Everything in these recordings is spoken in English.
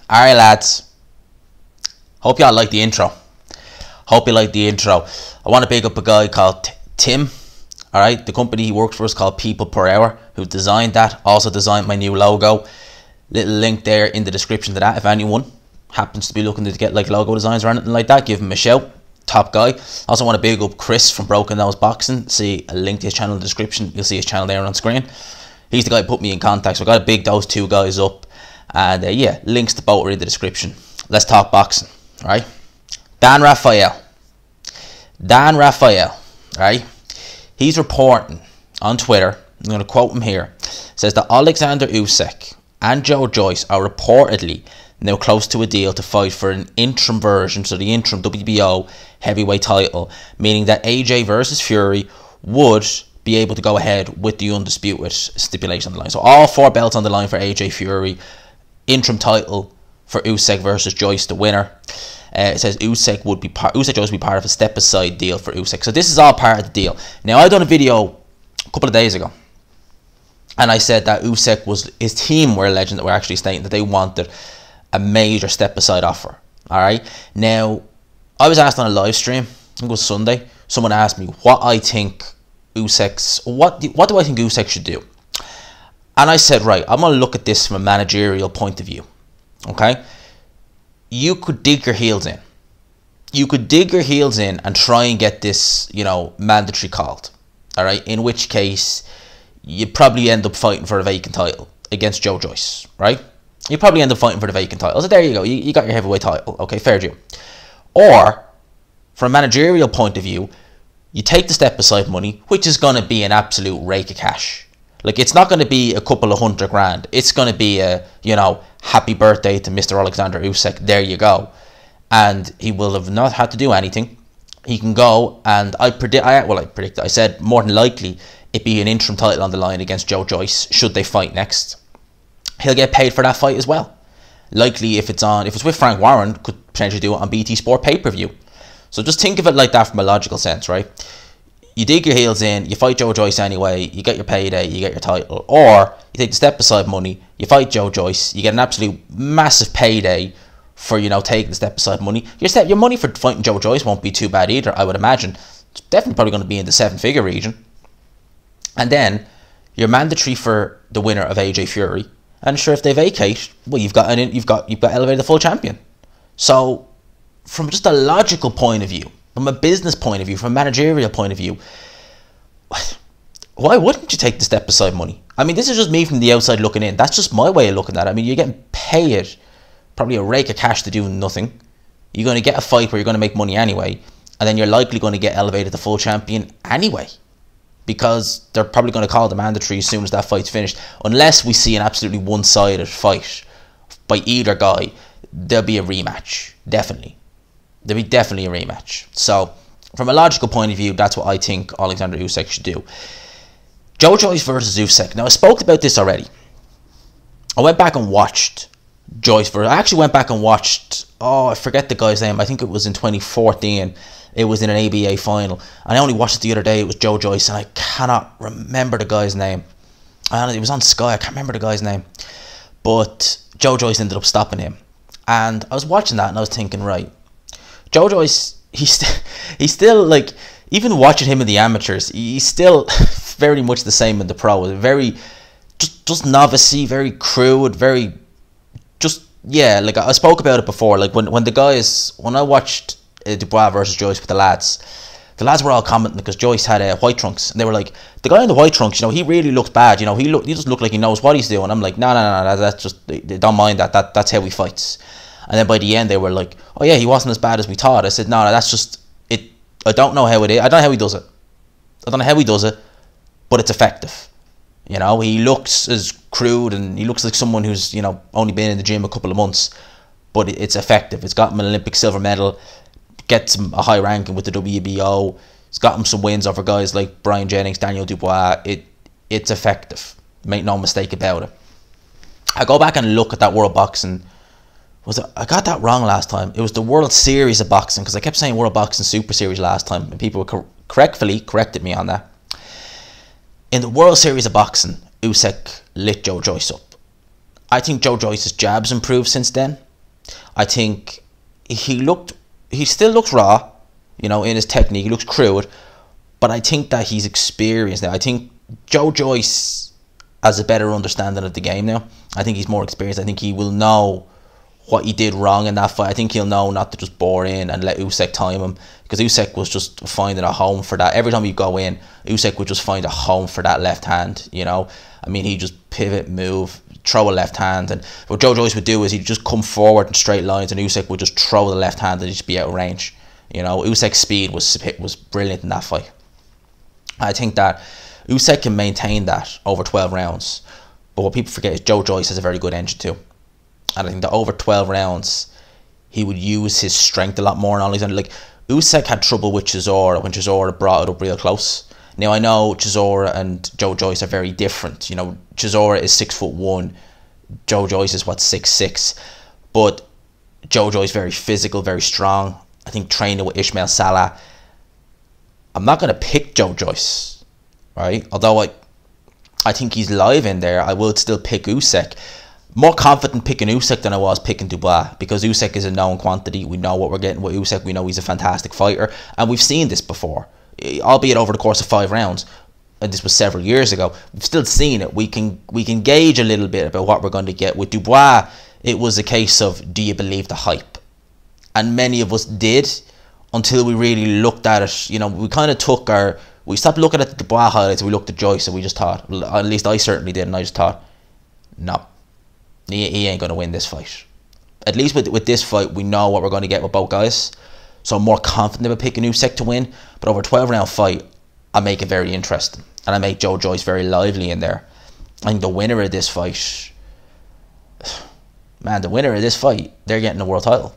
Alright lads, hope y'all like the intro. Hope you like the intro. I want to big up a guy called Tim. Alright, the company he works for is called People Per Hour, who designed that, also designed my new logo. Little link there in the description to that. If anyone happens to be looking to get like logo designs or anything like that, give him a shout. Top guy. Also want to big up Chris from Broken Nose Boxing. See a link to his channel in the description. You'll see his channel there on screen. He's the guy who put me in contact, so I got to big those two guys up. And yeah, links to both are in the description. Let's talk boxing, right? Dan Rafael, right? He's reporting on Twitter, I'm going to quote him here, says that Oleksandr Usyk and Joyce are reportedly now close to a deal to fight for an interim version, so the interim WBO heavyweight title, meaning that AJ versus Fury would be able to go ahead with the undisputed stipulation on the line. So all 4 belts on the line for AJ Fury, interim title for Usyk versus Joyce, the winner. It says Usyk Joyce would be part of a step aside deal for Usyk. So this is all part of the deal. Now I done a video a couple of days ago, and I said that Usyk his team were alleging that were actually stating that they wanted a major step aside offer. All right. Now I was asked on a live stream, I think it was Sunday. Someone asked me what I think what do I think Usyk should do? And I said, right, I'm going to look at this from a managerial point of view. Okay? You could dig your heels in. You could dig your heels in and try and get this, mandatory called. Alright? In which case, you probably end up fighting for a vacant title against Joyce. Right? You probably end up fighting for the vacant title. So there you go. You got your heavyweight title. Okay, fair due. Or, from a managerial point of view, you take the step aside money, which is going to be an absolute rake of cash. Like, it's not going to be a couple of $100 grand. It's going to be a, happy birthday to Mr. Oleksandr Usyk. There you go. And he will have not had to do anything. He can go, and I said more than likely it be an interim title on the line against Joyce should they fight next. He'll get paid for that fight as well. Likely if it's with Frank Warren, could potentially do it on BT Sport pay-per-view. So just think of it like that from a logical sense, right? You dig your heels in, you fight Joyce anyway, you get your payday, you get your title. Or you take the step aside money, you fight Joyce, you get an absolute massive payday for, taking the step aside money. Your money for fighting Joyce won't be too bad either, I would imagine. It's definitely probably going to be in the 7-figure region. And then you're mandatory for the winner of AJ Fury. And sure, if they vacate, well, you've got elevated the full champion. So from just a logical point of view, from a business point of view, from a managerial point of view, why wouldn't you take the step aside money? I mean, this is just me from the outside looking in. That's just my way of looking at it. I mean, you're getting paid probably a rake of cash to do nothing. You're going to get a fight where you're going to make money anyway, and then you're likely going to get elevated to full champion anyway, because they're probably going to call the mandatory as soon as that fight's finished. Unless we see an absolutely one-sided fight by either guy, there'll be a rematch. Definitely. There'll be definitely a rematch. So, from a logical point of view, that's what I think Oleksandr Usyk should do. Joyce versus Usyk. Now, I spoke about this already. I went back and watched Joyce versus... I actually went back and watched... I forget the guy's name. I think it was in 2014. It was in an ABA final. And I only watched it the other day. It was Joyce, and I cannot remember the guy's name. It was on Sky. I can't remember the guy's name. But Joyce ended up stopping him. And I was watching that, and I was thinking, right... Joyce, he's still, like, even watching him in the amateurs, he's still very much the same in the pro. Very, just novice-y, very crude, very, like I spoke about it before. Like, when I watched Dubois versus Joyce with the lads were all commenting because Joyce had white trunks, and they were like, the guy in the white trunks, he really looks bad, he just looked like he knows what he's doing. I'm like, no, that's just, don't mind that, that's how he fights. And then by the end, they were like, oh yeah, he wasn't as bad as we thought. I said, no, that's just it. I don't know how it is. I don't know how he does it. But it's effective. He looks as crude, and he looks like someone who's, only been in the gym a couple of months. But it's effective. It's got him an Olympic silver medal. Gets him a high ranking with the WBO. It's got him some wins over guys like Brian Jennings, Daniel Dubois. It's effective. Make no mistake about it. I go back and look at that World Boxing... I got that wrong last time. It was the World Series of Boxing, because I kept saying World Boxing Super Series last time, and people correctfully corrected me on that. In the World Series of Boxing, Usyk lit Joyce up. I think Joyce's jabs improved since then. I think he still looks raw, you know, in his technique. He looks crude, but I think that he's experienced now. I think Joe Joyce has a better understanding of the game now. I think he's more experienced. I think he will know what he did wrong in that fight. I think he'll know not to just bore in and let Usyk time him, because Usyk was just finding a home for that. Every time you go in, Usyk would just find a home for that left hand, you know. I mean, he just pivot, move, throw a left hand, and what Joe Joyce would do is he'd just come forward in straight lines, and Usyk would just throw the left hand and he'd just be out of range. You know, Usyk's speed was brilliant in that fight. I think that Usyk can maintain that over 12 rounds, but what people forget is Joe Joyce has a very good engine too. And I think that over 12 rounds, he would use his strength a lot more. And Oleksandr, like, Usyk had trouble with Chisora when Chisora brought it up real close. Now, I know Chisora and Joe Joyce are very different. You know, Chisora is 6'1", Joe Joyce is, 6'6". But Joe Joyce very physical, very strong. I think training with Ismail Salah. I'm not going to pick Joe Joyce, right? Although I think he's live in there, I would still pick Usyk. More confident picking Usyk than I was picking Dubois, because Usyk is a known quantity. We know what we're getting with Usyk. We know he's a fantastic fighter, and we've seen this before, albeit over the course of 5 rounds. And this was several years ago. We've still seen it. We can gauge a little bit about what we're going to get with Dubois. It was a case of, do you believe the hype? And many of us did, until we really looked at it. You know, we stopped looking at the Dubois highlights. We looked at Joyce, and we just thought, at least I certainly did, and I just thought, no. He ain't going to win this fight. At least with this fight, we know what we're going to get with both guys. So I'm more confident about picking Usyk to win. But over a 12-round fight, I make it very interesting. And I make Joe Joyce very lively in there. I think the winner of this fight... Man, the winner of this fight, they're getting the world title.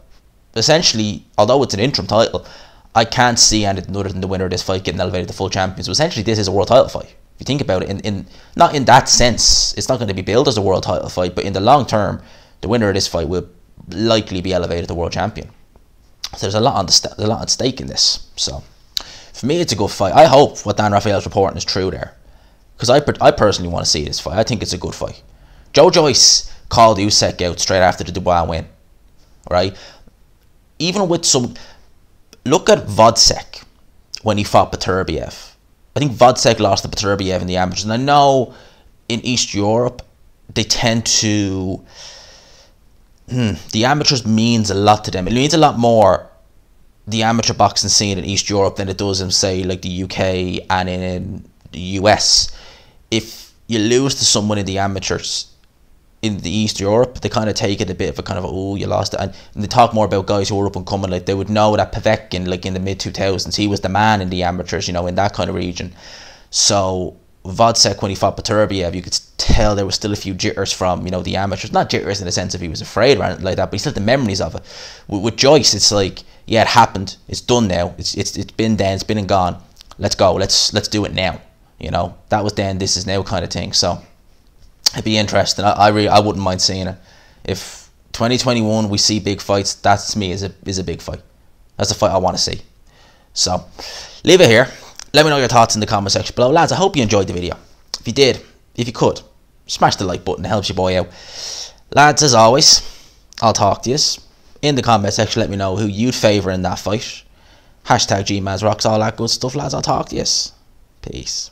Essentially, although it's an interim title, I can't see anything other than the winner of this fight getting elevated to full champion. So essentially, this is a world title fight. If you think about it, not in that sense, it's not going to be billed as a world title fight, but in the long term, the winner of this fight will likely be elevated to world champion. So there's a lot at stake in this. So for me, it's a good fight. I hope what Dan Rafael's reporting is true there, because I personally want to see this fight. I think it's a good fight. Joe Joyce called Usyk out straight after the Dubois win, right? Even with some, look at Vodcek when he fought Beterbiev. I think Vodcek lost to Beterbiev in the amateurs, and I know in East Europe they tend to, the amateurs means a lot to them. It means a lot more, the amateur boxing scene in East Europe, than it does in, say, like the UK and in the US. If you lose to someone in the amateurs in the East Europe, they kind of take it a bit of a kind of, oh, you lost it. And they talk more about guys who were up and coming. Like, they would know that Povetkin, like in the mid-2000s, he was the man in the amateurs, you know, in that kind of region. So Vodcek, when he fought Beterbiev, you could tell there was still a few jitters from, you know, the amateurs. Not jitters in the sense of he was afraid or anything like that, but he still had the memories of it. With Joyce, it's like, yeah, it happened. It's done now. It's been then. It's been and gone. Let's go. Let's do it now. You know, that was then. This is now kind of thing. So it'd be interesting. I wouldn't mind seeing it. If 2021 we see big fights, that to me is a big fight. That's a fight I want to see. So leave it here. Let me know your thoughts in the comment section below. Lads, I hope you enjoyed the video. If you did, if you could, smash the like button. It helps your boy out. Lads, as always, I'll talk to you in the comment section. Let me know who you'd favour in that fight. #GMazRocks, all that good stuff, lads. I'll talk to you. Peace.